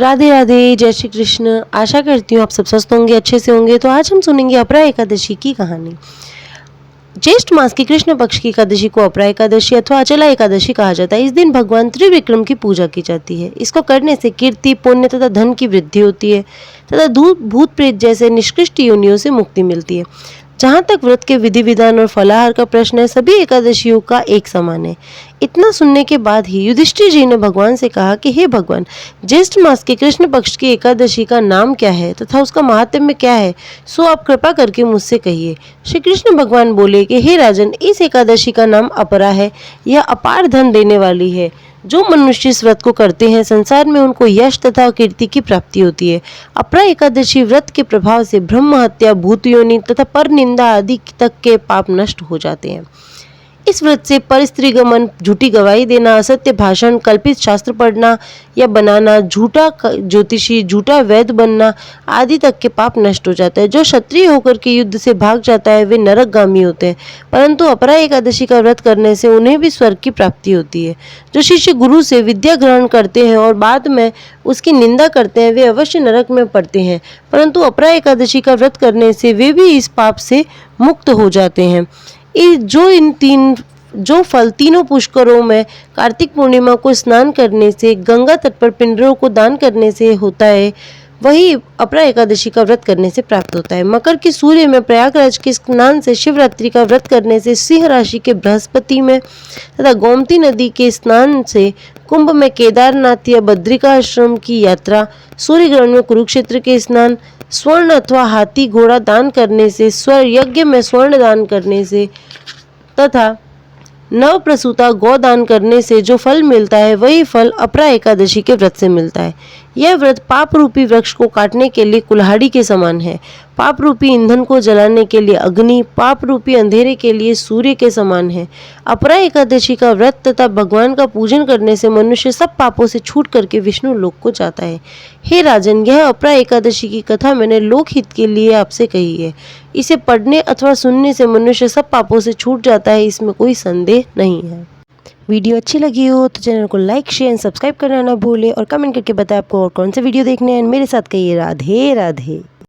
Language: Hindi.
राधे राधे, जय श्री कृष्ण। आशा करती हूँ आप सब स्वस्थ होंगे, अच्छे से होंगे। तो आज हम सुनेंगे अपरा एकादशी की कहानी। ज्येष्ठ मास की कृष्ण पक्ष की एकादशी को अपरा एकादशी अथवा अचला एकादशी कहा जाता है। इस दिन भगवान त्रिविक्रम की पूजा की जाती है। इसको करने से कीर्ति, पुण्य तथा धन की वृद्धि होती है तथा भूत प्रेत जैसे निष्कृष्ट योनियों से मुक्ति मिलती है। जहाँ तक व्रत के विधि विधान और फलाहार का प्रश्न है, सभी एकादशियों का एक समान है। इतना सुनने के बाद ही युधिष्ठिर जी ने भगवान से कहा कि हे भगवान, ज्येष्ठ मास के कृष्ण पक्ष की एकादशी का नाम क्या है तथा उसका महात्म्य क्या है, सो आप कृपा करके मुझसे कहिए। श्री कृष्ण भगवान बोले कि हे राजन, इस एकादशी का नाम अपरा है। यह अपार धन देने वाली है। जो मनुष्य इस व्रत को करते हैं, संसार में उनको यश तथा कीर्ति की प्राप्ति होती है। अपरा एकादशी व्रत के प्रभाव से ब्रह्म हत्या, भूत योनि तथा पर निंदा आदि तक के पाप नष्ट हो जाते हैं। इस व्रत से पर स्त्री गमन, झूठी गवाही देना, असत्य भाषण, कल्पित शास्त्र पढ़ना या बनाना, झूठा ज्योतिषी, झूठा वैद्य बनना आदि तक के पाप नष्ट हो जाता है। जो क्षत्रिय होकर के युद्ध से भाग जाता है वे नरकगामी होते हैं, परंतु अपरा एकादशी का व्रत करने से उन्हें भी स्वर्ग की प्राप्ति होती है। जो शिष्य गुरु से विद्या ग्रहण करते हैं और बाद में उसकी निंदा करते हैं वे अवश्य नरक में पड़ते हैं, परंतु अपरा एकादशी का व्रत करने से वे भी इस पाप से मुक्त हो जाते हैं। जो फल तीनों पुष्करों में कार्तिक पूर्णिमा को स्नान करने से, गंगा तट पर पिंडरों को दान करने से होता है, वही अपरा एकादशी का व्रत करने से प्राप्त होता है। मकर के सूर्य में, प्रयागराज के स्नान से, शिवरात्रि का व्रत करने से, सिंह राशि के बृहस्पति में तथा गोमती नदी के स्नान से, कुंभ में केदारनाथ या बद्रिका आश्रम की यात्रा, सूर्य ग्रहण में कुरुक्षेत्र के स्नान, स्वर्ण अथवा हाथी घोड़ा दान करने से, स्वर यज्ञ में स्वर्ण दान करने से तथा नव प्रसूता गौ दान करने से जो फल मिलता है, वही फल अपरा एकादशी के व्रत से मिलता है। यह व्रत पाप रूपी वृक्ष को काटने के लिए कुल्हाड़ी के समान है, पाप रूपी ईंधन को जलाने के लिए अग्नि, पाप रूपी अंधेरे के लिए सूर्य के समान है। अपरा एकादशी का व्रत तथा भगवान का पूजन करने से मनुष्य सब पापों से छूट करके विष्णु लोक को जाता है। हे राजन, यह अपरा एकादशी की कथा मैंने लोकहित के लिए आपसे कही है। इसे पढ़ने अथवा सुनने से मनुष्य सब पापों से छूट जाता है, इसमें कोई संदेह नहीं है। वीडियो अच्छी लगी हो तो चैनल को लाइक, शेयर, सब्सक्राइब करना ना भूलें और कमेंट करके बताएं आपको और कौन से वीडियो देखने हैं। मेरे साथ कहिए राधे राधे।